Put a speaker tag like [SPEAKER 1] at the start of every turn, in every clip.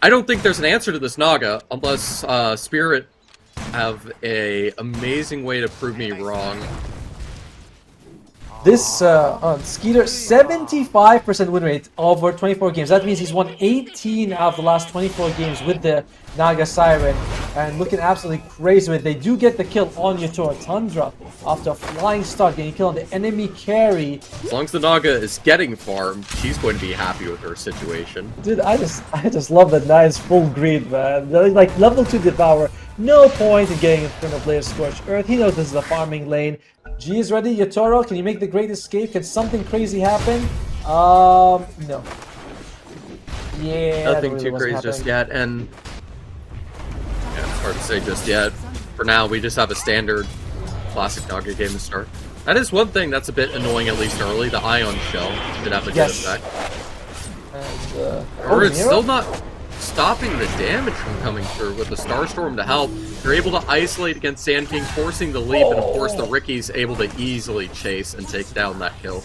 [SPEAKER 1] I don't think there's an answer to this Naga unless Spirit have a amazing way to prove me wrong.
[SPEAKER 2] This on Skeeter, 75% win rate over 24 games. That means he's won 18 out of the last 24 games with the Naga Siren, and looking absolutely crazy with it. They do get the kill on Yatoro. Tundra, after a flying start, getting a kill on the enemy carry.
[SPEAKER 1] As long as the Naga is getting farmed, she's going to be happy with her situation.
[SPEAKER 2] Dude, I just love that nice full greed, man. Like level 2 devour. No point in getting in front of Blaze Scorched Earth. He knows this is a farming lane. G is ready. Yatoro, can you make the great escape? Can something crazy happen? No. Yeah.
[SPEAKER 1] Nothing too crazy just yet, and yeah, it's hard to say just yet. For now, we just have a standard classic Naga game to start. That is one thing that's a bit annoying, at least early. The Ion Shell did have a good effect.
[SPEAKER 2] And,
[SPEAKER 1] or it's still not stopping the damage from coming through with the Starstorm to help. They're able to isolate against Sneyking, forcing the leap, and of course the Ricky's able to easily chase and take down that kill.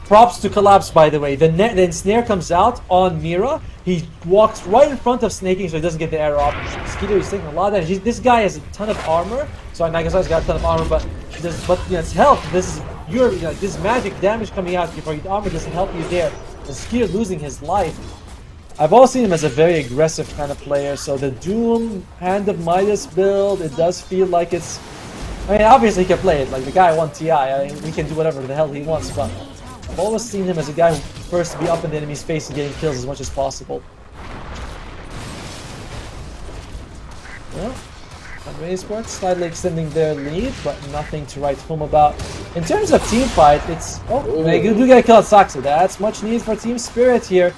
[SPEAKER 2] Props to Collapse, by the way. The snare comes out on Mira. He walks right in front of Sneyking so he doesn't get the arrow off. Skeeter is taking a lot of damage. This guy has a ton of armor. So Nagasai's got a ton of armor, but he does, it's health. This is this magic damage coming out before your armor doesn't help you there. And Skeeter losing his life. I've always seen him as a very aggressive kind of player, so the Doom Hand of Midas build, it does feel like it's... I mean, obviously he can play it, like the guy won TI, I mean, he can do whatever the hell he wants, but I've always seen him as a guy who prefers to be up in the enemy's face and getting kills as much as possible. Well, Esports slightly extending their lead, but nothing to write home about. In terms of team fight, it's... Oh, they do get a kill at Saksa. That's much need for team spirit here.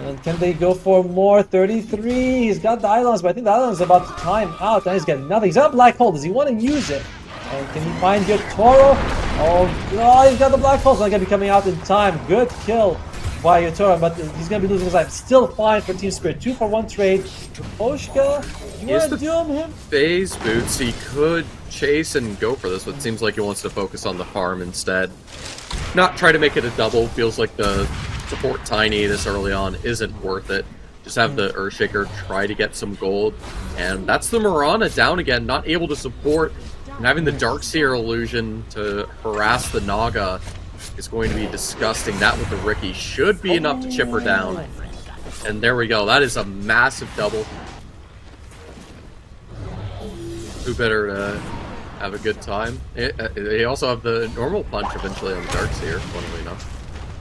[SPEAKER 2] And can they go for more? 33. He's got the Islands, but I think the Islands is about to time out. And he's got nothing. He's got a black hole. Does he want to use it? And can he find Yatoro? Oh, he's got the black hole. It's not going to be coming out in time. Good kill by Yatoro, but he's going to be losing his life. Still fine for Team Spirit. 2-for-1 trade. Miposhka, you want to doom him?
[SPEAKER 1] Phase boots. He could chase and go for this, but it seems like he wants to focus on the farm instead. Not try to make it a double. Feels like the support Tiny this early on isn't worth it. Just have the Earthshaker try to get some gold, and that's the Mirana down again, not able to support, and having the Darkseer illusion to harass the Naga is going to be disgusting. That with the Ricky should be enough to chip her down, and there we go. That is a massive double. Who better to have a good time? They also have the normal punch eventually on the Darkseer, funnily enough.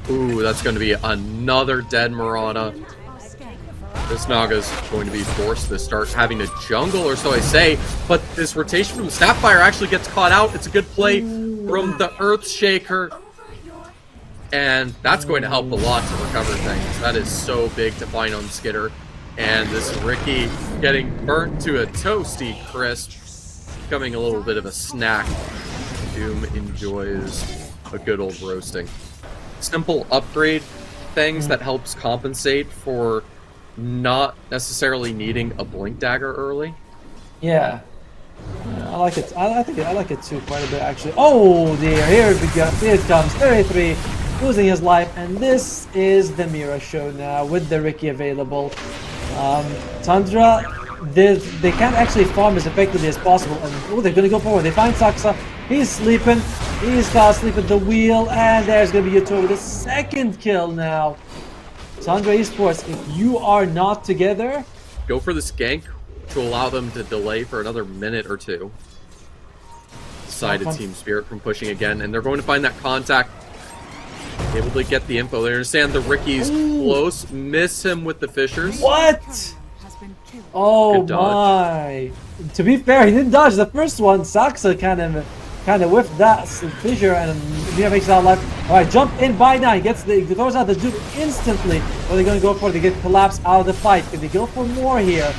[SPEAKER 1] Ooh, that's going to be another dead Mirana. This Naga's going to be forced to start having to jungle, or so I say. But this rotation from Snapfire actually gets caught out. It's a good play from the Earthshaker. And that's going to help a lot to recover things. That is so big to find on Skitter. And this Ricky getting burnt to a toasty crisp. Becoming a little bit of a snack. Doom enjoys a good old roasting. Simple upgrade things that helps compensate for not necessarily needing a blink dagger early.
[SPEAKER 2] Yeah, I like it. I like it too quite a bit actually. Oh dear, here it comes. 33, losing his life, and this is the Mira show now with the Ricky available. Tundra, they can't actually farm as effectively as possible, and they're gonna go forward. They find Saksa. He's sleeping. He's fast asleep at the wheel, and there's gonna be Yatoro with a second kill now. Tundra Esports, if you are not together,
[SPEAKER 1] go for this gank to allow them to delay for another minute or two. Decided Team Spirit from pushing again, and they're going to find that contact. Able to get the info. They understand the Ricky's close. Miss him with the Fissures.
[SPEAKER 2] What? Oh my! To be fair, he didn't dodge the first one. Saksa kind of whiffed that fissure, and Mira makes it out alive. All right, jump in by now. He throws out the Duke instantly. What are they going to go for? They get collapsed out of the fight. Can they go for more here?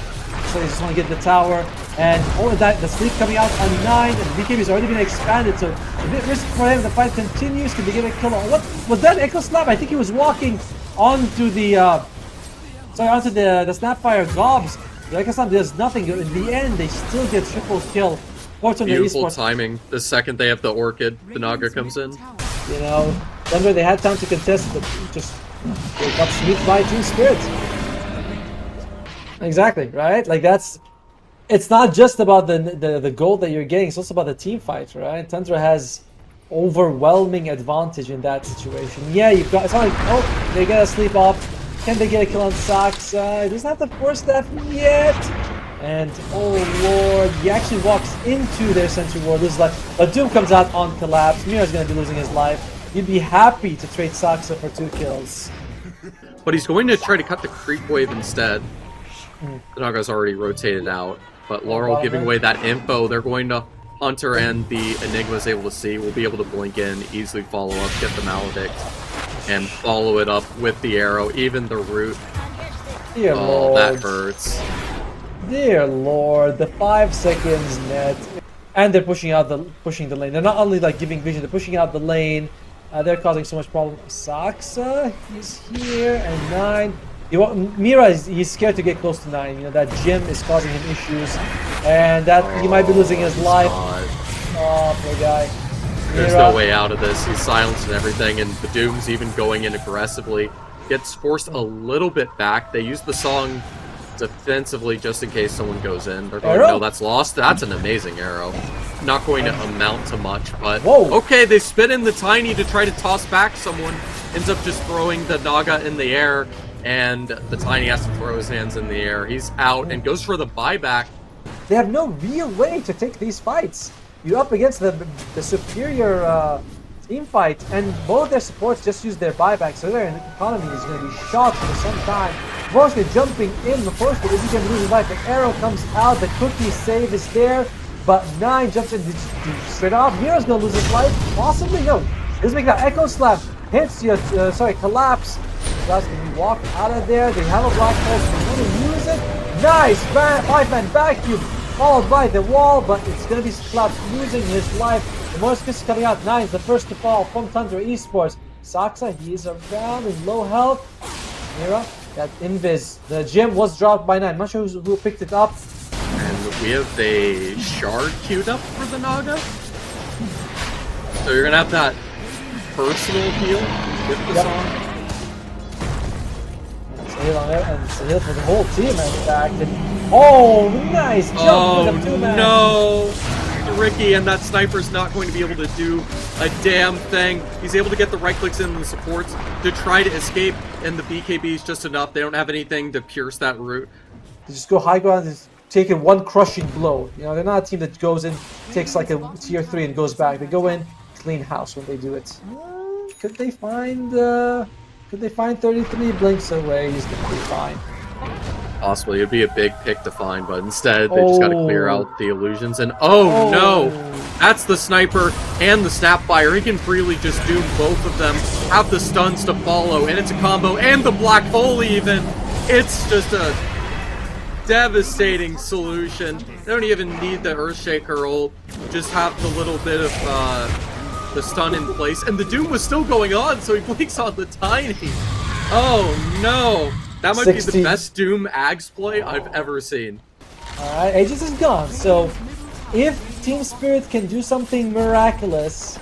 [SPEAKER 2] So they just want to get the tower, and all of that, the sleep coming out on 9, and BKB has already been expanded, so a bit risky for him. The fight continues. Can they get a kill? What was that Echo Slap? I think he was walking onto the onto the Snapfire gobs. The Echo Slap does nothing. In the end, they still get triple kill.
[SPEAKER 1] Beautiful timing. The second they have the Orchid, the Naga comes in.
[SPEAKER 2] You know, Tundra, they had time to contest, but just they got swept by Team Spirit. Exactly, right? Like it's not just about the goal that you're getting, it's also about the team fight, right? Tundra has overwhelming advantage in that situation. Yeah, you've got, it's not like, oh, they gotta sleep off. Can they get a kill on Saksa? He doesn't have the force staff yet. And oh lord, he actually walks into their sentry ward, loses life. But Doom comes out on collapse. Mira's gonna be losing his life. You'd be happy to trade Saksa for 2 kills.
[SPEAKER 1] But he's going to try to cut the creep wave instead. The Naga's already rotated out. But Larl giving away that info. They're going to Hunter and the Enigma's able to see. Will be able to blink in, easily follow up, get the Maledict, and follow it up with the arrow. Even the root.
[SPEAKER 2] Dear
[SPEAKER 1] oh,
[SPEAKER 2] Lord.
[SPEAKER 1] that hurts.
[SPEAKER 2] Dear Lord, the 5 seconds net. And they're pushing the lane. They're not only like giving vision, they're pushing out the lane. They're causing so much problem. Saksa, he's here, and 9. Mira, he's scared to get close to 9. You know, that gym is causing him issues. And that he might be losing his life.
[SPEAKER 1] God.
[SPEAKER 2] Oh, poor guy.
[SPEAKER 1] There's no way out of this. He's silenced and everything, and the Doom's even going in aggressively. Gets forced a little bit back. They use the song defensively just in case someone goes in. They're going, no, that's lost. That's an amazing arrow. Not going to amount to much, but okay, they spit in the Tiny to try to toss back someone. Ends up just throwing the Naga in the air, and the Tiny has to throw his hands in the air. He's out and goes for the buyback.
[SPEAKER 2] They have no real way to take these fights. You're up against the superior team fight, and both their supports just use their buyback, so their economy is going to be shot for some time. Miposhka jumping in. Miposhka isn't going to lose his life. The arrow comes out. The cookie save is there, but 9 jumps in straight off. Mira's going to lose his life. Possibly? No. He's making that echo slap. Hits you. Collapse. That's going to walk out of there. They have a black hole. So they're going to use it. Nice. 5-man vacuum. Followed by the wall, but it's going to be collapsed, losing his life. Miposhka is coming out. 9 is the first to fall from Tundra Esports. Saksa, he is around in low health. Mira, that invis. The gem was dropped by 9. I'm not sure who picked it up.
[SPEAKER 1] And we have a shard queued up for the Naga. So you're going to have that personal heal with the song.
[SPEAKER 2] Heal on there, and it's a heal for the whole team, in fact. And, oh, nice jump with a 2-man.
[SPEAKER 1] No! Ricky, and that sniper's not going to be able to do a damn thing. He's able to get the right clicks in the supports to try to escape, and the BKB's just enough. They don't have anything to pierce that route.
[SPEAKER 2] They just go high ground and take in one crushing blow. You know, they're not a team that goes in, takes like a tier 3 and goes back. They go in, clean house when they do it. Could they find 33 blinks away? He's gonna be fine.
[SPEAKER 1] Possibly, it'd be a big pick to find, but instead they just got to clear out the illusions. And oh no, that's the sniper and the snapfire. He can freely just doom both of them. Have the stuns to follow, and it's a combo, and the black hole even. It's just a devastating solution. They don't even need the Earthshaker ult. Just have the little bit of the stun in place, and the doom was still going on, so he blinks on the Tiny. Oh no. That might be the best Doom Ags play I've ever seen.
[SPEAKER 2] Alright, Aegis is gone, so if Team Spirit can do something miraculous...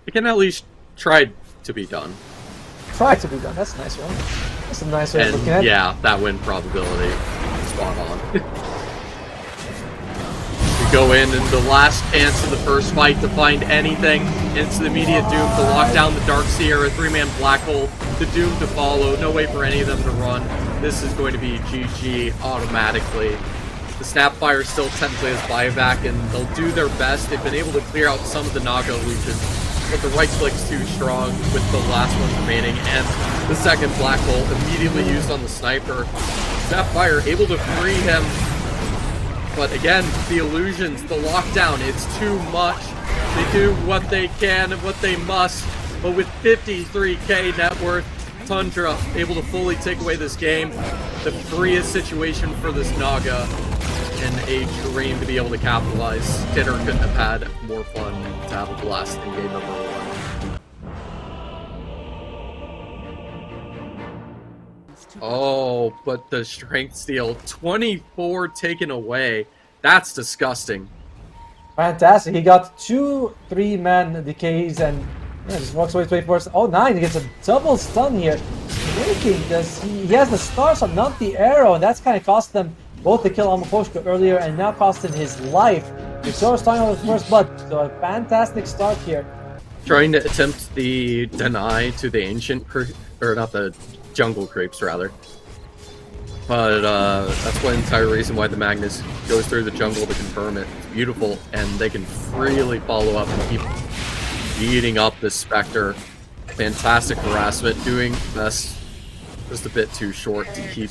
[SPEAKER 1] It can at least try to be done.
[SPEAKER 2] Try to be done, that's a nice one. That's a nice way of looking at it.
[SPEAKER 1] Yeah, that win probability, spot on. Go in and the last chance of the first fight to find anything. It's the immediate Doom to lock down the Dark Seer, a 3-man black hole, the Doom to follow, no way for any of them to run. This is going to be GG automatically. The Snapfire still technically has buyback, and they'll do their best. They've been able to clear out some of the Naga illusions, but the right click's too strong with the last one remaining, and the second black hole immediately used on the sniper. Snapfire able to free him. But again, the illusions, the lockdown, it's too much. They do what they can and what they must. But with 53k net worth, Tundra able to fully take away this game. The freest situation for this Naga, and a dream to be able to capitalize. Skiter couldn't have had more fun to have a blast in game number 1. Oh, but the strength steal, 24 taken away. That's disgusting.
[SPEAKER 2] Fantastic. He got 2 3-man decays and just walks away to wait for us. Oh, 9. He gets a double stun here. Sneyking does he has the stars but not the arrow, and that's kind of cost them both the kill on Miposhka earlier and now cost him his life. Yatoro starting on the first blood, so a fantastic start here.
[SPEAKER 1] Trying to attempt the deny to the ancient or not the jungle creeps rather. But that's one entire reason why the Magnus goes through the jungle to confirm it. It's beautiful, and they can freely follow up and keep beating up this Spectre. Fantastic harassment, doing best just a bit too short to keep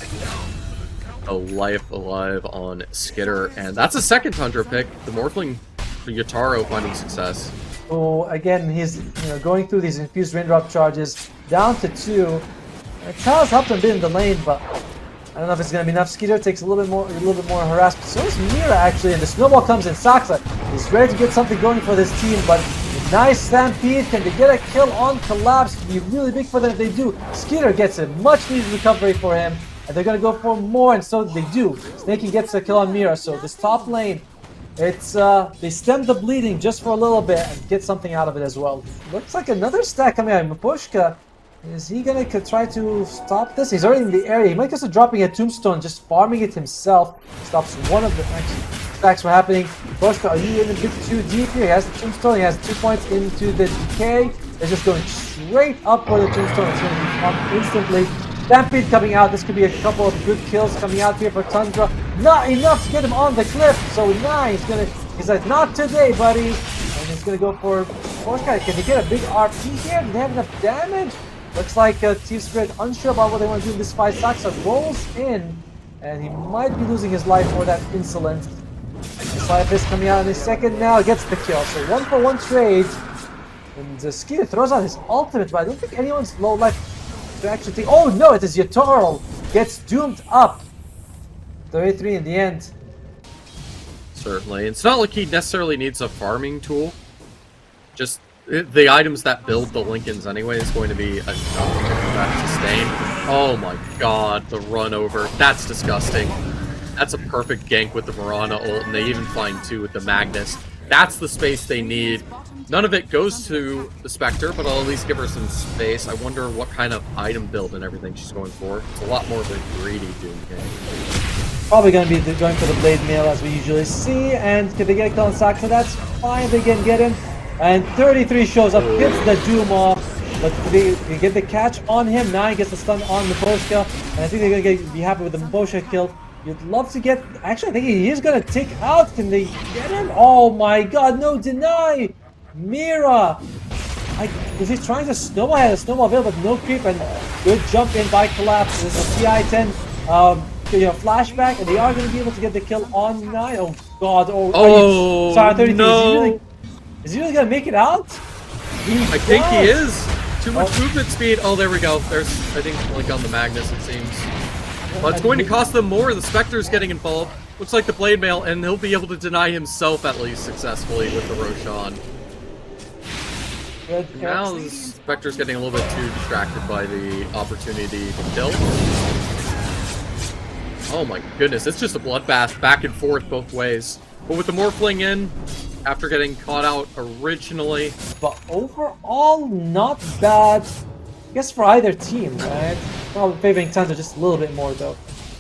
[SPEAKER 1] a life alive on Skiter. And that's a second Tundra pick. The Morphling for Yatoro finding success.
[SPEAKER 2] So again, he's going through these infused raindrop charges down to 2. Tao's helped him a bit in the lane, but I don't know if it's going to be enough. Skiter takes a little bit more harassment. So is Mira actually, and the snowball comes in. Saksa is ready to get something going for this team, but nice stampede. Can they get a kill on Collapse? It can be really big for them if they do. Skiter gets a much needed recovery for him, and they're going to go for more, and so they do. Sneyking gets a kill on Mira, so this top lane, it's they stem the bleeding just for a little bit and get something out of it as well. Looks like another stack coming out. Miposhka, is he gonna try to stop this? He's already in the area. He might just be dropping a tombstone, just farming it himself. Stops one of the stacks from happening. Miposhka, are you in a bit too deep here? He has the tombstone. He has 2 points into the decay. It's just going straight up for the tombstone. It's gonna be up instantly. Stampede coming out. This could be a couple of good kills coming out here for Tundra. Not enough to get him on the cliff. So now he's like, not today, buddy. And he's gonna go for Miposhka. Can he get a big RP here? Do they have enough damage? Looks like Team Spirit unsure about what they want to do in this fight. Saksa rolls in, and he might be losing his life for that insolence. Side is coming out in a second now. Gets the kill. So 1-for-1 trade. And Skiter throws out his ultimate, but I don't think anyone's low life to actually think. Oh no, it is Yatoro. Gets doomed up. 33 in the end.
[SPEAKER 1] Certainly. It's not like he necessarily needs a farming tool. Just the items that build the Lincolns anyway is going to be enough to that sustain. Oh my god, the run over. That's disgusting. That's a perfect gank with the Mirana ult, and they even find 2 with the Magnus. That's the space they need. None of it goes to the Spectre, but I'll at least give her some space. I wonder what kind of item build and everything she's going for. It's a lot more of a greedy Doom game.
[SPEAKER 2] Probably going to be going for the Blade Mail as we usually see, and can they get a kill on Saksa? That's fine, they can get him. And 33 shows up, gets the Doom off, but they get the catch on him. 9 gets the stun on Miposhka, and I think they're going to be happy with the Miposhka kill. You'd love to get... Actually, I think he is going to take out. Can they get him? Oh my god, no, deny! Mira! Was he trying to snowball? He had a snowball available, but no creep, and good jump in by Collapse. This is a TI10 flashback, and they are going to be able to get the kill on 9. Oh god, sorry, 33.
[SPEAKER 1] No.
[SPEAKER 2] Is he really gonna make it out?
[SPEAKER 1] I think he is. Too much movement speed. Oh, there we go. There's, I think, like on the Magnus, it seems. Well, it's going to cost them more. The Spectre's getting involved. Looks like the Blade Mail, and he'll be able to deny himself at least successfully with the Roshan. Now the Spectre's getting a little bit too distracted by the opportunity to kill. Oh my goodness, it's just a bloodbath back and forth both ways. But with the Morphling in, after getting caught out originally.
[SPEAKER 2] But overall, not bad. I guess for either team, right? Probably favoring Tundra just a little bit more though.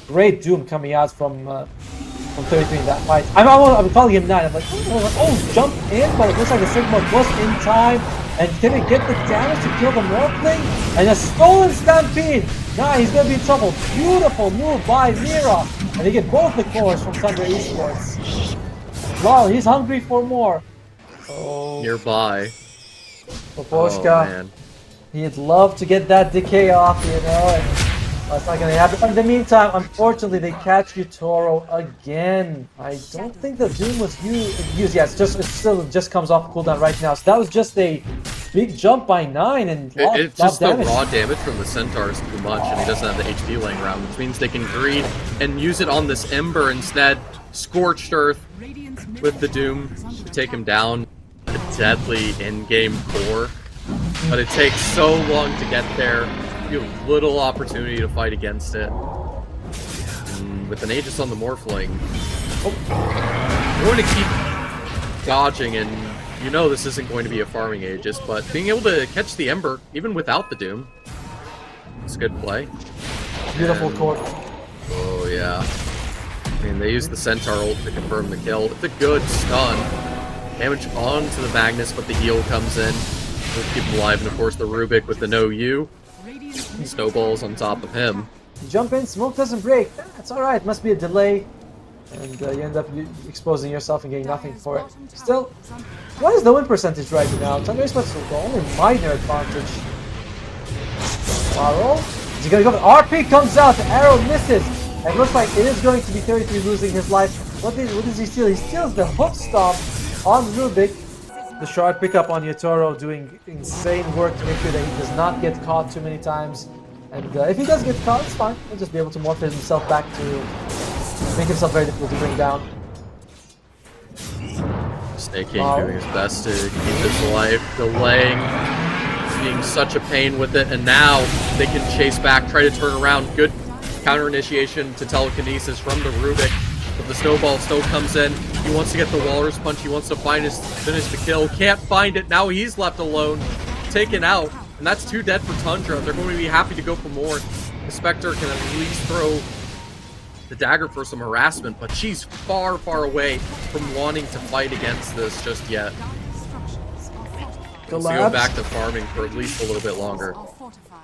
[SPEAKER 2] Great Doom coming out from 33 in that fight. I'm calling him 9. I'm like, oh, jump in, but it looks like the Sigma was in time. And can he get the damage to kill the Morphling? And a stolen Stampede! Nah, he's gonna be in trouble. Beautiful move by Mira. And they get both the cores from Tundra Esports. Larl, he's hungry for more. Oh.
[SPEAKER 1] Nearby.
[SPEAKER 2] Miposhka, he'd love to get that decay off, and that's not gonna happen. In the meantime, unfortunately, they catch Yatoro again. I don't think the Doom was used. Yeah, it still just comes off cooldown right now. So that was just a big jump by 9, and
[SPEAKER 1] it's just the raw damage from the Centaur is too much, and he doesn't have the HP laying around, which means they can greed and use it on this Ember instead. Scorched Earth with the Doom to take him down. A deadly in-game core, but it takes so long to get there. You have little opportunity to fight against it. And with an Aegis on the Morphling, you're going to keep dodging, and you know this isn't going to be a farming Aegis, but being able to catch the Ember, even without the Doom, It's a good play.
[SPEAKER 2] Beautiful
[SPEAKER 1] And-
[SPEAKER 2] court.
[SPEAKER 1] Oh, yeah. I mean, they use the Centaur ult to confirm the kill. It's a good stun. Damage onto the Magnus, but the heal comes in. We'll keep him alive, and of course the Rubik with the no U. Snowballs on top of him.
[SPEAKER 2] You jump in, smoke doesn't break. That's alright, must be a delay. And you end up exposing yourself and getting nothing for it. Still, what is the win percentage right now? Tundra Esports the only minor advantage. Larl, is he gonna go? RP comes out, the arrow misses. It looks like it is going to be 33 losing his life. What does he steal? He steals the hook stomp on Rubik. The shard pickup on Yatoro doing insane work to make sure that he does not get caught too many times. And if he does get caught, it's fine. He'll just be able to morph himself back to make himself very difficult to bring down.
[SPEAKER 1] Sneyking doing his best to keep his life, delaying, being such a pain with it, and now they can chase back, try to turn around. Good counter initiation to telekinesis from the Rubik, but the snowball still comes in. He wants to get the Walrus Punch, he wants to finish the kill, can't find it, now he's left alone, taken out, and that's 2 dead for Tundra. They're going to be happy to go for more. The Spectre can at least throw the dagger for some harassment, but she's far, far away from wanting to fight against this just yet. So go back to farming for at least a little bit longer.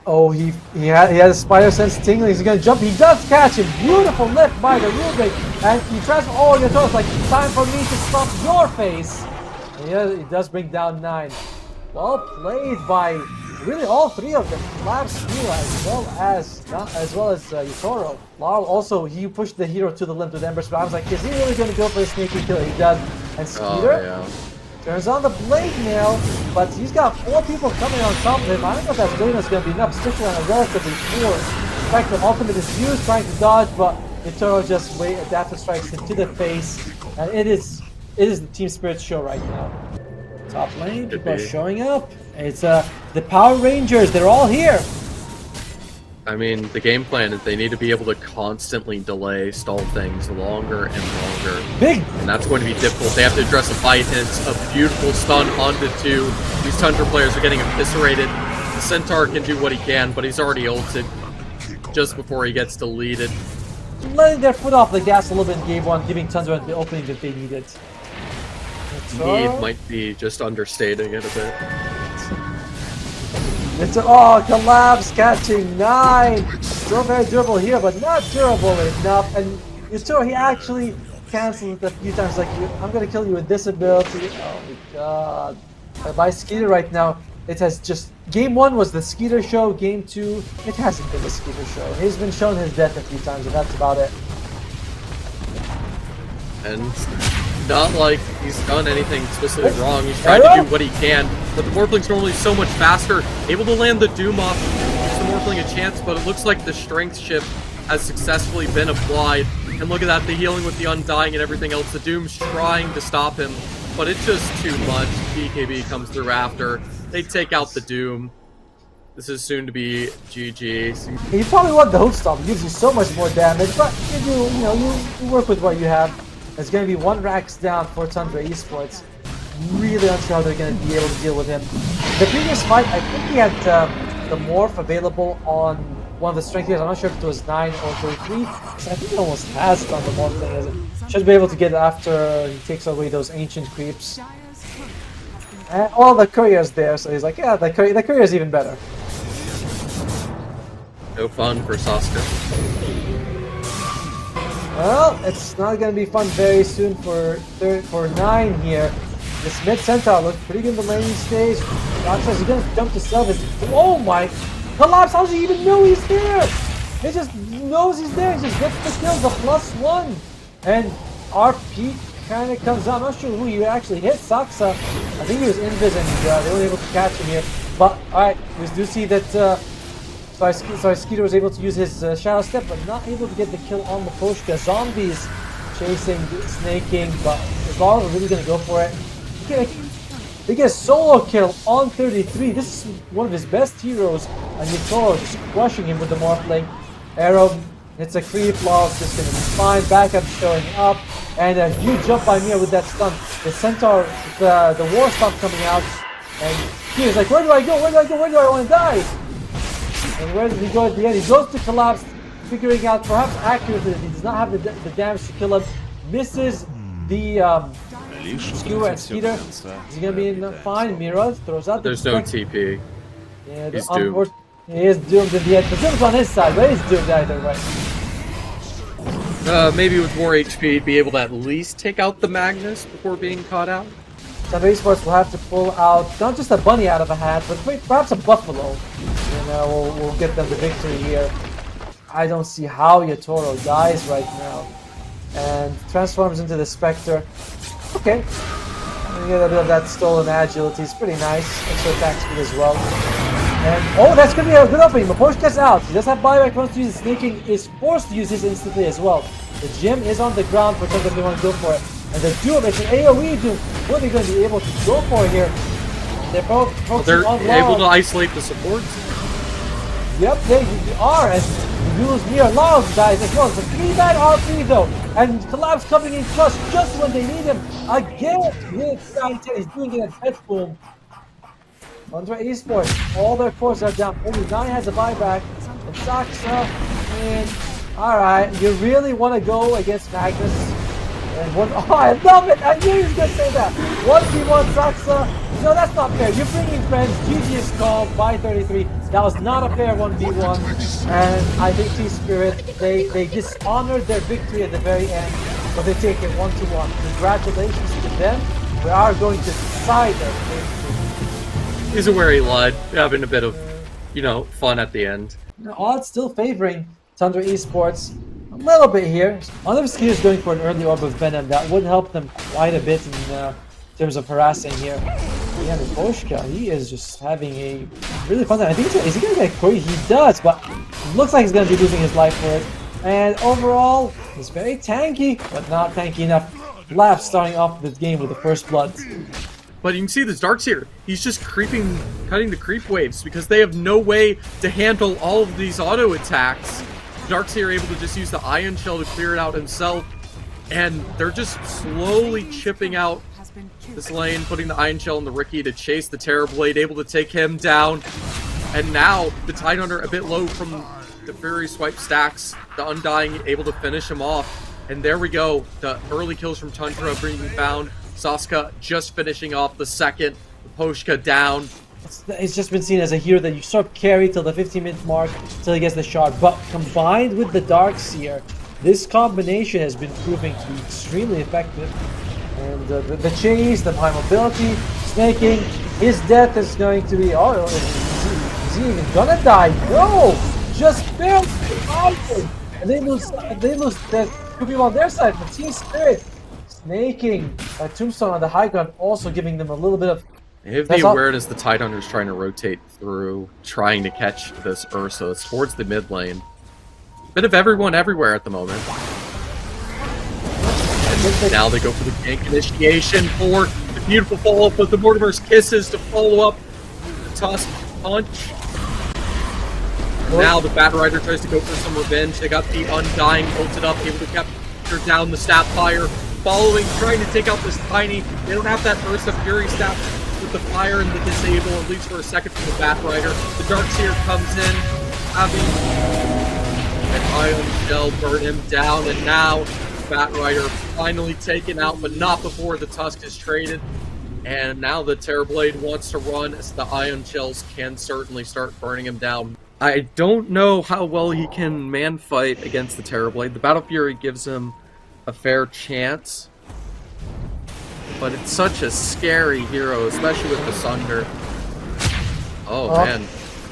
[SPEAKER 2] Oh, he has a spider sense tingling. He's gonna jump. He does catch him. Beautiful lift by the Rubik, and he tries. Oh, Yatoro's like, time for me to stomp your face. And yeah, it does bring down 9. Well played by really all 3 of them. Labs, Mira, as well as Yatoro. Larl also, he pushed the hero to the limb with Ember Spray. I was like, is he really gonna go for the sneaky kill? He does. And Skiter turns on the blade nail, but he's got 4 people coming on top of him. I don't know if that's going to be enough, especially on a relatively poor Spectre. Ultimate is used, trying to dodge, but Yatoro just adaptive strikes him to the face. And it is the Team Spirit show right now. Top lane, people are showing up. It's the Power Rangers, they're all here.
[SPEAKER 1] I mean, the game plan is they need to be able to constantly delay, stall things longer and longer.
[SPEAKER 2] Big!
[SPEAKER 1] And that's going to be difficult. They have to address the fight, and it's a beautiful stun onto 2. These Tundra players are getting eviscerated. The Centaur can do what he can, but he's already ulted just before he gets deleted.
[SPEAKER 2] Letting their foot off the gas a little bit in game 1, giving Tundra the opening that they needed.
[SPEAKER 1] Need might be just understating it a bit.
[SPEAKER 2] Collapse catching 9. Still very durable here, but not durable enough. And Yatoro, he actually canceled it a few times. Like, I'm gonna kill you with this ability. Oh my god! By Skiter right now, it has just game 1 was the Skiter show. Game 2, it hasn't been the Skiter show. He's been shown his death a few times, and that's about it.
[SPEAKER 1] And not like he's done anything specifically wrong. He's trying to do what he can, but the Morphling's normally so much faster, able to land the Doom off, gives the Morphling a chance, but it looks like the strength shift has successfully been applied. And look at that, the healing with the Undying and everything else. The Doom's trying to stop him, but it's just too much. BKB comes through after. They take out the Doom. This is soon to be GG.
[SPEAKER 2] You probably want the hook stomp. It gives you so much more damage, but you work with what you have. It's going to be 1 racks down for Tundra Esports. Really unsure how they're going to be able to deal with him. The previous fight, I think he had the morph available on one of the strength heroes. I'm not sure if it was 9 or 33. So I think he almost has it on the morph thing. Should be able to get it after he takes away those ancient creeps. And all the courier's there, so he's like, yeah, the courier's even better.
[SPEAKER 1] No fun for Saksa.
[SPEAKER 2] Well, it's not going to be fun very soon for 9 here. This mid Centaur looks pretty good in the laning stage. Saksa's going to jump to Selvage. Oh my! Collapse! How does he even know he's there? He just knows he's there. He just gets the kill, the +1. And RP kind of comes out. I'm not sure who he actually hit. Saksa. I think he was invis and they were able to catch him here. But, alright, we do see that Skiter was able to use his Shadow Step, but not able to get the kill on Miposhka. Zombies chasing Sneyking, but is Larl really going to go for it? They get a solo kill on 33. This is one of his best heroes, and Yatoro just crushing him with the Morphling. Arrow, it's a creep. Larl's just going to be fine. Backup showing up, and a huge jump by Mira with that stun. The Centaur, the War Stomp coming out, and he is like, where do I go? Where do I go? Where do I want to die? And where does he go at the end? He goes to collapse, figuring out perhaps accurately that he does not have the damage to kill him. Misses the skewer and skiter. Is he gonna be in fine? Mira throws out.
[SPEAKER 1] There's no TP.
[SPEAKER 2] Yeah,
[SPEAKER 1] he's doomed.
[SPEAKER 2] He is doomed in the end. The doom's on his side, but he's doomed either way.
[SPEAKER 1] Maybe with more HP, he'd be able to at least take out the Magnus before being caught out.
[SPEAKER 2] Tundra Esports will have to pull out not just a bunny out of a hat, but perhaps a buffalo. You know, we'll get them the victory here. I don't see how Yatoro dies right now. And transforms into the Spectre. Okay. We get a bit of that stolen agility. It's pretty nice. Extra attack speed as well. And oh, that's going to be a good opening. Miposhka's out. He does have buyback. Wants to use his Sneyking. Is forced to use his instantly as well. The gym is on the ground for Tundra if they want to go for it. And the Doom, it's an AoE Doom. What are they going to be able to go for here? They're both focusing on
[SPEAKER 1] they're able to isolate the supports.
[SPEAKER 2] Yep, they are. And we lose Mira. Larl dies as well. It's a 3-man RP though. And Collapse coming in clutch just when they need him. Again, with TI10. He's doing it at BTBOOM. Tundra Esports, all their cores are down. Only 9 has a buyback. And Saksa, and alright, you really want to go against Magnus? And one, oh, I love it! I knew he was going to say that! 1v1 Saksa. No, that's not fair. You're bringing friends. GG is called by 33. That was not a fair 1v1. And I think T-Spirit, they dishonored their victory at the very end. But they take it 1-1. Congratulations to them. We are going to decide their victory.
[SPEAKER 1] He's a wary lad, having a bit of, fun at the end.
[SPEAKER 2] The odds still favoring Tundra Esports a little bit here. One of the skiers going for an early orb of Venom. That would help them quite a bit in terms of harassing here. Yeah, Miposhka, he is just having a really fun time. I think is he going to get Corey? He does, but it looks like he's going to be losing his life for it. And overall, he's very tanky, but not tanky enough. Lap starting off the game with the first blood.
[SPEAKER 1] But you can see this Darkseer, he's just cutting the creep waves because they have no way to handle all of these auto attacks. Darkseer able to just use the Ion Shell to clear it out himself, and they're just slowly chipping out this lane, putting the Ion Shell in the Ricky to chase the Terrorblade, able to take him down. And now the Tidehunter a bit low from the Fury swipe stacks, the Undying able to finish him off. And there we go, the early kills from Tundra being found. Saksa just finishing off the second. Miposhka down.
[SPEAKER 2] It's just been seen as a hero that you sort of carry till the 15-minute mark till he gets the shard. But combined with the Darkseer, this combination has been proving to be extremely effective. And the chase, the high mobility, Sneyking, his death is going to be. Oh, is he even gonna die? No, just barely surviving. And they lose the two people on their side. The Team Spirit. Sneyking Tombstone on the high ground, also giving them a little bit of.
[SPEAKER 1] They have the awareness the Tidehunter's trying to rotate through, trying to catch this Ursa. It's towards the mid lane. Bit of everyone everywhere at the moment. And now they go for the gank initiation for the beautiful follow-up with the Mortimer's Kisses to follow up the Tusk punch. Now the Batrider tries to go for some revenge. They got the Undying ulted up, able to capture down the Snapfire. Following, trying to take out this Tiny. They don't have that Ursa Fury staff with the fire and the disable, at least for a second, from the Batrider. The Darkseer comes in, having an Ion Shell burn him down, and now Batrider finally taken out, but not before the Tusk is traded. And now the Terrorblade wants to run, as the Ion Shells can certainly start burning him down. I don't know how well he can man fight against the Terrorblade. The Battle Fury gives him a fair chance, but it's such a scary hero, especially with the Sunder. Oh man,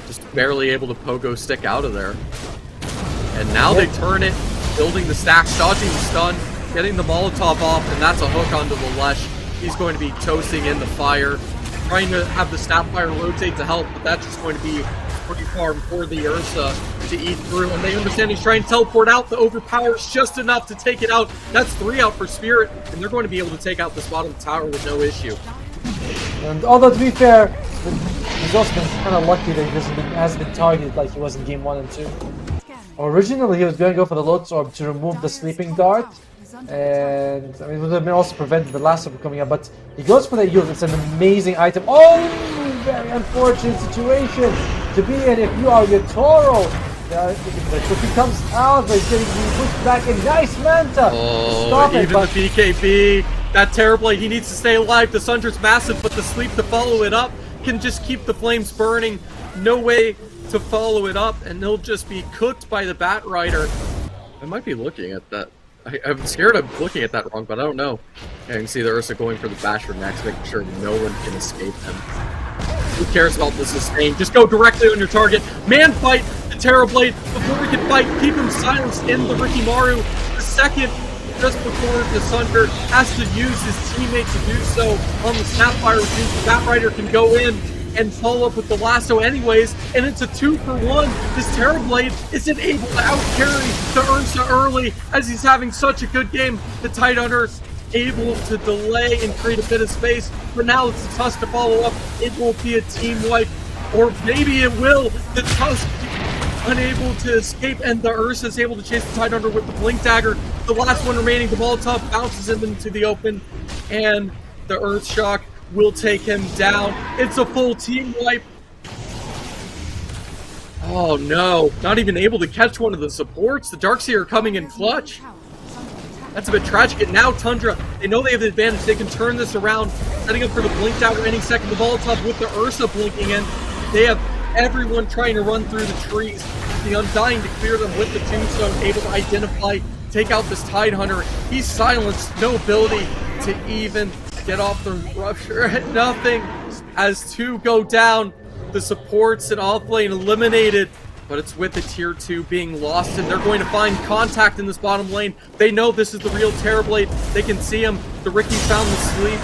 [SPEAKER 1] just barely able to pogo stick out of there. And now they turn it, building the stacks, dodging the stun, getting the Molotov off, and that's a hook onto the Lesh. He's going to be toasting in the fire, trying to have the Snapfire rotate to help, but that's just going to be pretty far for the Ursa to eat through, and they understand he's trying to teleport out. The overpowers just enough to take it out. That's 3 out for Spirit, and they're going to be able to take out this bottom tower with no issue.
[SPEAKER 2] And although to be fair, he's also been kind of lucky that he hasn't been targeted like he was in game 1 and 2. Originally, he was going to go for the Lotus Orb to remove the Sleeping Dart, and I mean, it would have been also prevented the last orb coming up, but he goes for the Yield. It's an amazing item. Oh, very unfortunate situation. to be in if you are Yatoro. The cookie comes out, but it's getting pushed back in. Nice Manta!
[SPEAKER 1] Oh, even the BKB. That Terrorblade, he needs to stay alive. The Sunder's massive, but the sleep to follow it up can just keep the flames burning. No way to follow it up, and they'll just be cooked by the Bat Rider. I might be looking at that. I'm scared of looking at that wrong, but I don't know. Yeah, you can see the Ursa going for the Basher next, making sure no one can escape him. Who cares about the sustain? Just go directly on your target. Man fight the Terrorblade before we can fight. Keep him silenced in the Rikimaru. The second, just before the Sunder has to use his teammate to do so on the Snapfire, which means the Bat Rider can go in and follow up with the lasso anyways, and it's a 2-for-1. This Terrorblade isn't able to outcarry the Ursa early as he's having such a good game. The Tidehunter able to delay and create a bit of space, but now it's the Tusk to follow up. It won't be a team wipe, or maybe it will. The Tusk unable to escape, and the Ursa is able to chase the Tidehunter with the Blink Dagger. The last one remaining, the Molotov bounces him into the open, and the Earthshock will take him down. It's a full team wipe. Oh no, not even able to catch one of the supports. The Darkseer coming in clutch. That's a bit tragic. And now Tundra, they know they have the advantage. They can turn this around, setting up for the Blink Dagger any second. The Molotov with the Ursa blinking in. They have everyone trying to run through the trees. The Undying to clear them with the Tombstone, able to identify, take out this Tidehunter. He's silenced, no ability to even get off the rupture. Nothing as 2 go down. The supports and offlane eliminated, but it's with the tier 2 being lost, and they're going to find contact in this bottom lane. They know this is the real Terrorblade. They can see him. The Ricky found the sleep,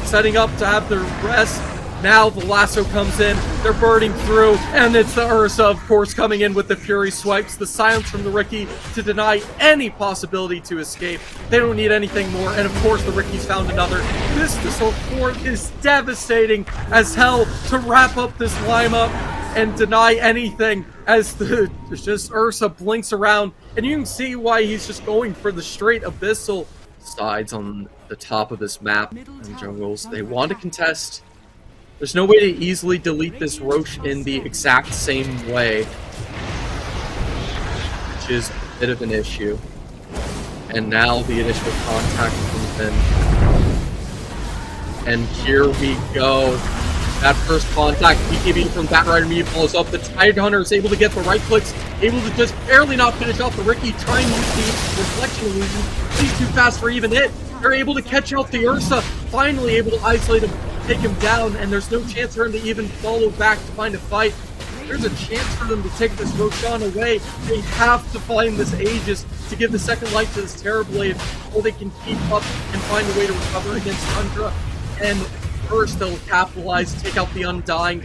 [SPEAKER 1] setting up to have the rest. Now the lasso comes in, they're burning through, and it's the Ursa, of course, coming in with the Fury swipes, the silence from the Ricky to deny any possibility to escape. They don't need anything more, and of course the Ricky's found another. This support is devastating as hell to wrap up this lineup and deny anything as the just Ursa blinks around, and you can see why he's just going for the straight abyssal sides on the top of this map and jungles. They want to contest. There's no way to easily delete this Roche in the exact same way, which is a bit of an issue. And now the initial contact comes in. And here we go. That first contact, BKB from Bat Rider Mia follows up. The Tidehunter is able to get the right clicks, able to just barely not finish off the Ricky, trying to use the reflection illusion. He's too fast for even it. They're able to catch out the Ursa, finally able to isolate him, take him down, and there's no chance for him to even follow back to find a fight. There's a chance for them to take this Roshan away. They have to find this Aegis to give the second life to this Terrorblade, so they can keep up and find a way to recover against Tundra. And first they'll capitalize, take out the Undying.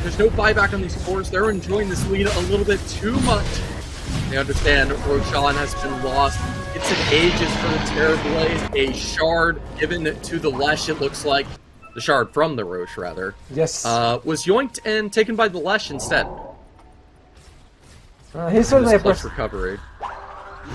[SPEAKER 1] There's no buyback on these cores. They're enjoying this lead a little bit too much. They understand Roshan has been lost. It's an Aegis for the Terrorblade, a shard given to the Lesh, it looks like. The shard from the Roche, rather.
[SPEAKER 2] Yes.
[SPEAKER 1] Was yoinked and taken by the Lesh instead.
[SPEAKER 2] He's certainly a
[SPEAKER 1] recovery.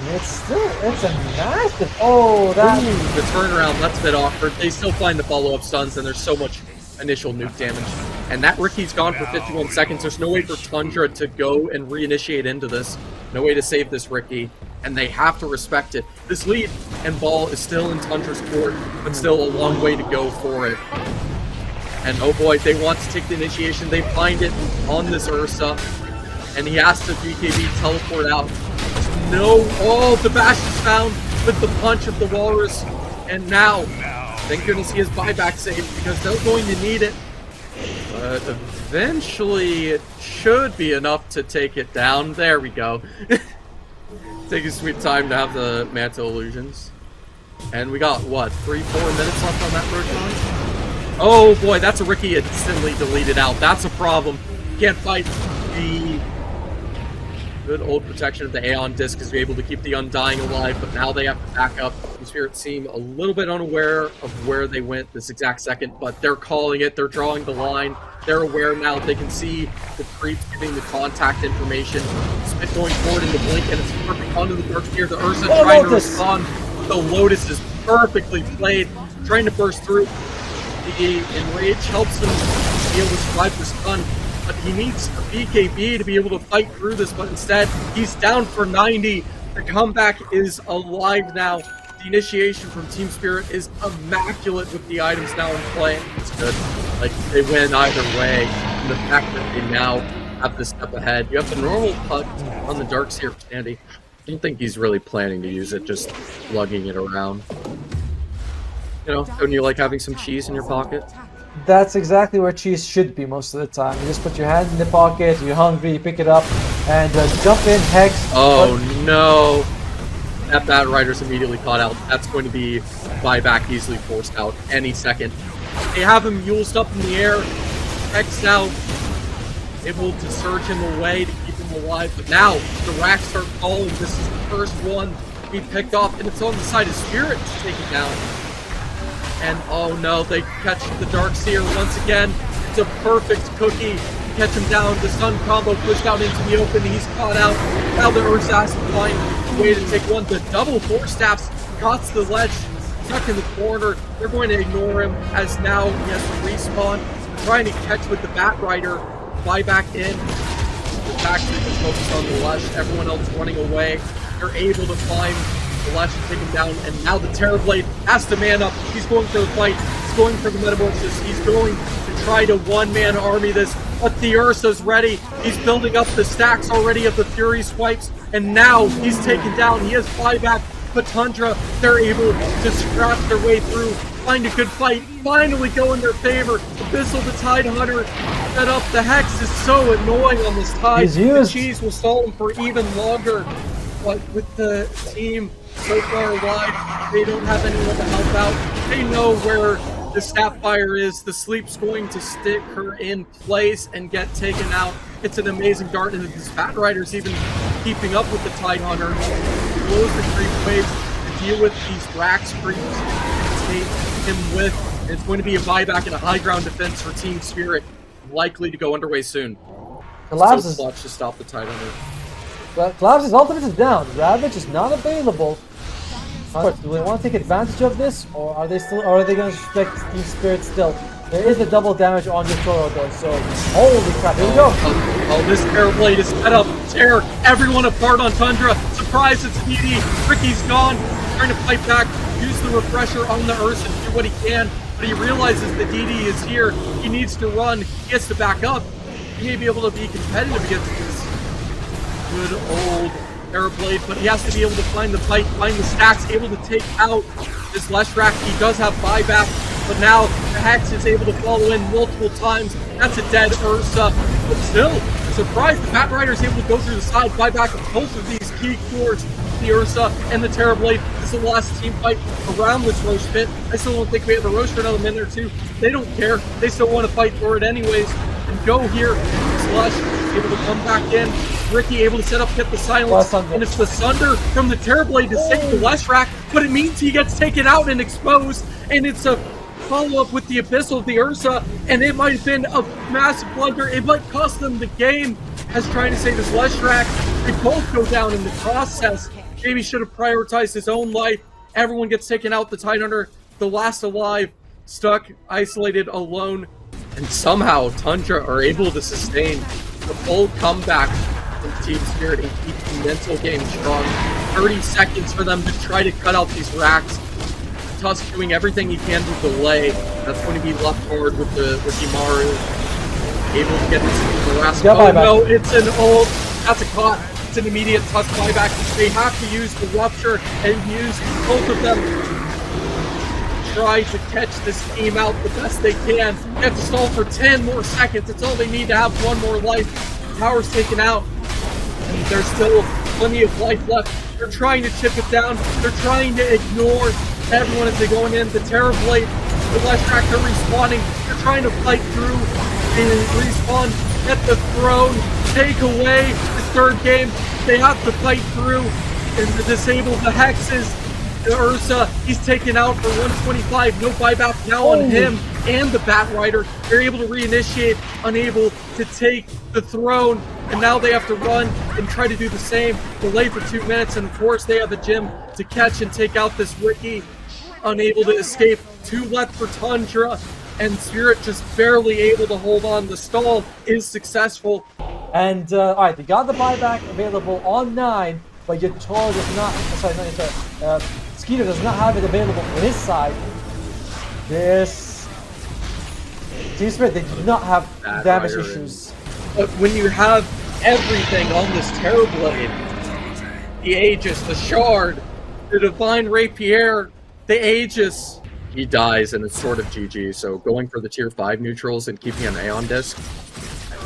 [SPEAKER 2] It's a massive. Oh, that.
[SPEAKER 1] Ooh, the turnaround, that's a bit awkward. They still find the follow-up stuns, and there's so much initial nuke damage. And that Ricky's gone for 51 seconds. There's no way for Tundra to go and reinitiate into this. No way to save this Ricky. And they have to respect it. This lead and ball is still in Tundra's court, but still a long way to go for it. And oh boy, they want to take the initiation. They find it on this Ursa, and he has to BKB teleport out. No, oh, the bash is found with the punch of the Walrus, and now, thank goodness he has buyback saved because they're going to need it. But eventually, it should be enough to take it down. There we go. Take a sweet time to have the Mantle Illusions. And we got, what, 3-4 minutes left on that Roshan? Oh boy, that's a Ricky instantly deleted out. That's a problem. Can't fight the good old protection of the Aeon Disc is able to keep the Undying alive, but now they have to back up. The Spirits seem a little bit unaware of where they went this exact second, but they're calling it, they're drawing the line. They're aware now, they can see the creeps giving the contact information. Spit going forward in the blink, and it's perfect onto the Darkseer. The Ursa trying to respond. The Lotus is perfectly played, trying to burst through. The Enrage helps them be able to survive the stun. but he needs a BKB to be able to fight through this, but instead, he's down for 90. The comeback is alive now. The initiation from Team Spirit is immaculate with the items now in play. It's good. Like, they win either way. And the fact that they now have this step ahead. You have the normal puck on the Darks here, Andy. I don't think he's really planning to use it, just lugging it around. You know, don't you like having some cheese in your pocket?
[SPEAKER 2] That's exactly where cheese should be most of the time. You just put your hand in the pocket, you're hungry, you pick it up, and jump in, Hex.
[SPEAKER 1] Oh no! That Bat Rider's immediately caught out. That's going to be buyback easily forced out any second. They have him muled up in the air. Hex now able to surge him away to keep him alive. But now the racks start falling. This is the first one to be picked off, and it's on the side of Spirit to take it down. And oh no, they catch the Darkseer once again. It's a perfect cookie. Catch him down. The stun combo pushed out into the open. He's caught out. Now the Ursa has to find a way to take one. The double force staffs got the ledge, stuck in the corner. They're going to ignore him as now he has to respawn. They're trying to catch with the Bat Rider. Fly back in. The factory is focused on the Lush. Everyone else running away. They're able to find the Lush and take him down. And now the Terrorblade has to man up. He's going for the fight. He's going for the Metamorphosis. He's going to try to one-man army this. But the Ursa's ready. He's building up the stacks already of the Fury swipes. And now he's taken down. He has flyback. But Tundra, they're able to scrap their way through. Find a good fight. Finally go in their favor. Abyssal the Tide Hunter set up. The Hex is so annoying on this Tide. The cheese will stall him for even longer. But with the team so far alive, they don't have anyone to help out. They know where the Sapphire is. The Sleep's going to stick her in place and get taken out. It's an amazing dart, and this Bat Rider's even keeping up with the Tide Hunter. He blows the creep waves to deal with these Rax creeps and take him with. And it's going to be a buyback and a high ground defense for Team Spirit, likely to go underway soon.
[SPEAKER 2] Collapses.
[SPEAKER 1] So clutch to stop the Tide Hunter.
[SPEAKER 2] Collapse's ultimate is down. Ravage is not available. Do they want to take advantage of this, or are they going to respect Team Spirit still? There is a double damage on Yatoro though, so holy crap! Here we go.
[SPEAKER 1] Oh, this Terrorblade is set up. Tear everyone apart on Tundra. Surprise! It's DD. Ricky's gone. Trying to fight back. Use the refresher on the Ursa and do what he can, but he realizes that DD is here. He needs to run. He has to back up. He may be able to be competitive against this good old Terrorblade, but he has to be able to find the fight, find the stacks, able to take out this Leshrac. He does have buyback, but now the Hex is able to follow in multiple times. That's a dead Ursa, but still, surprised the Bat Rider is able to go through the side, buyback of both of these key cores, the Ursa and the Terrorblade. This is the last team fight around this Roche pit. I still don't think we have a Roche for another minute or two. They don't care. They still want to fight for it anyways. And go here. Slush able to come back in. Ricky able to set up Hit the Silence. And it's the Sunder from the Terrorblade to save the Leshrac, but it means he gets taken out and exposed. And it's a follow-up with the Abyssal of the Ursa, and it might have been a massive blunder. It might cost them the game as trying to save his Leshrac. They both go down in the process. Maybe should have prioritized his own life. Everyone gets taken out. The Tide Hunter, the last alive, stuck, isolated, alone. And somehow Tundra are able to sustain the full comeback from Team Spirit and keep the mental game strong. 30 seconds for them to try to cut out these racks. Tusk doing everything he can to delay. That's going to be left hard with Himaru. Able to get this harass. Oh no, it's an ult. That's a caught. It's an immediate Tusk buyback. They have to use the Rupture and use both of them to try to catch this team out the best they can. They have to stall for 10 more seconds. It's all they need to have one more life. Tower's taken out. And there's still plenty of life left. They're trying to chip it down. They're trying to ignore everyone as they go in. The Terrorblade, the Leshrac, they're respawning. They're trying to fight through and respawn, get the throne, take away the third game. They have to fight through and disable the Hexes. The Ursa, he's taken out for 125. No buyback now on him and the Bat Rider. They're able to reinitiate, unable to take the throne. And now they have to run and try to do the same. Delay for 2 minutes, and of course they have a gym to catch and take out this Ricky. Unable to escape. 2 left for Tundra. and Spirit just barely able to hold on. The stall is successful.
[SPEAKER 2] And, alright, they got the buyback available on 9, but Yatoro does not, sorry, not Yatoro, Skiter does not have it available on his side. This Team Spirit, they do not have
[SPEAKER 1] Bad
[SPEAKER 2] damage
[SPEAKER 1] rider
[SPEAKER 2] issues.
[SPEAKER 1] But when you have everything on this Terrorblade, the Aegis, the Shard, the Divine Rapier, the Aegis, he dies and it's sort of GG. So going for the tier 5 neutrals and keeping an Aeon disc,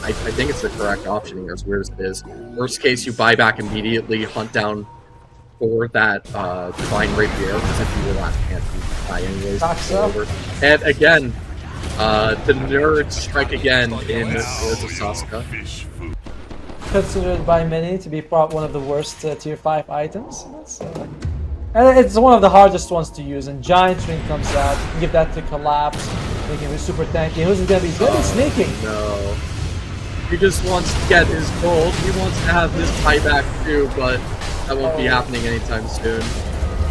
[SPEAKER 1] I think it's the correct option here, as weird as it is. Worst case, you buy back immediately, hunt down for that Divine Rapier, because if you were last hand, you die anyways.
[SPEAKER 2] Saksa.
[SPEAKER 1] And again, the nerds strike again in the Saksa.
[SPEAKER 2] Considered by many to be one of the worst tier 5 items. And it's one of the hardest ones to use, and Giant Ring comes out, give that to Collapse, making him super tanky. Who's it gonna be? He's gonna be Sneyking.
[SPEAKER 1] No. He just wants to get his gold. He wants to have his buyback too, but that won't be happening anytime soon.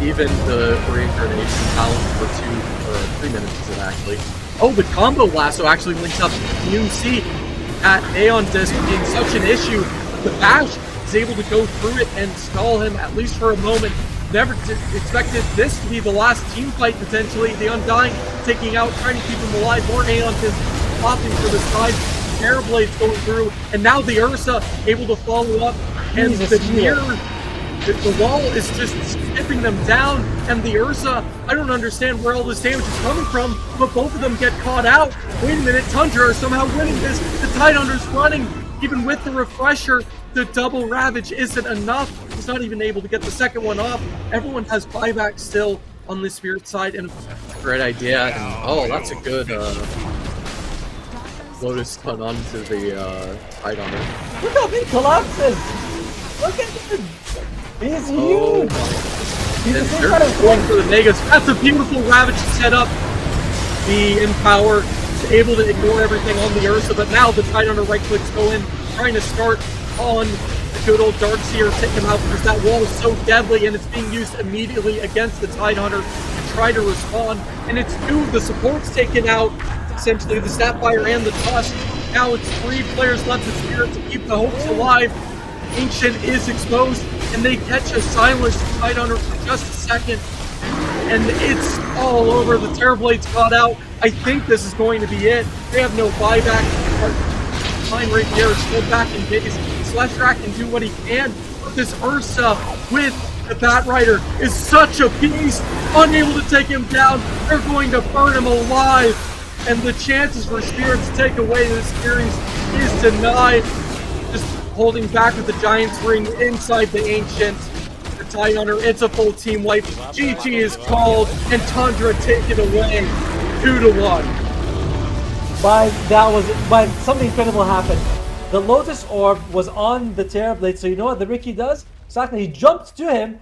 [SPEAKER 1] Even the reincarnation talent for 2 or 3 minutes is it actually. Oh, the combo lasso actually links up. You see at Aeon Disc being such an issue, the Bash is able to go through it and stall him at least for a moment. Never expected this to be the last team fight potentially. The Undying taking out, trying to keep him alive. More Aeon Disc opting for the side. Terrorblade's going through, and now the Ursa able to follow up, and the wall is just skipping them down, and the Ursa, I don't understand where all this damage is coming from, but both of them get caught out. Wait a minute, Tundra are somehow winning this. The Tidehunter's running, even with the refresher. The double Ravage isn't enough. He's not even able to get the second one off. Everyone has buyback still on the Spirit side, and great idea. And oh, that's a good Lotus spun onto the Tidehunter.
[SPEAKER 2] Look how big Collapses! Look at him! He's huge! He's
[SPEAKER 1] And they're going for the Megas. That's a beautiful Ravage setup. The Empower is able to ignore everything on the Ursa, but now the Tidehunter right clicks go in, trying to start on the good old Darkseer, take him out because that wall is so deadly and it's being used immediately against the Tidehunter to try to respond. And it's 2 of the supports taken out, essentially the Sapphire and the Tusk. Now it's 3 players left of Spirit to keep the hopes alive. Ancient is exposed, and they catch a silenced Tidehunter for just a second. And it's all over. The Terrorblade's caught out. I think this is going to be it. They have no buyback. Fine Rapier is still back in base. Celestrak can do what he can, but this Ursa with the Batrider is such a beast, unable to take him down. They're going to burn him alive, and the chances for Spirit to take away this series is denied. Just holding back with the Giant's Ring inside the Ancient. The Tidehunter, it's a full team wipe. GG is called, and Tundra take it away 2-1.
[SPEAKER 2] But something incredible happened. The Lotus Orb was on the Terrorblade, so you know what the Ricky does? Exactly, he jumped to him,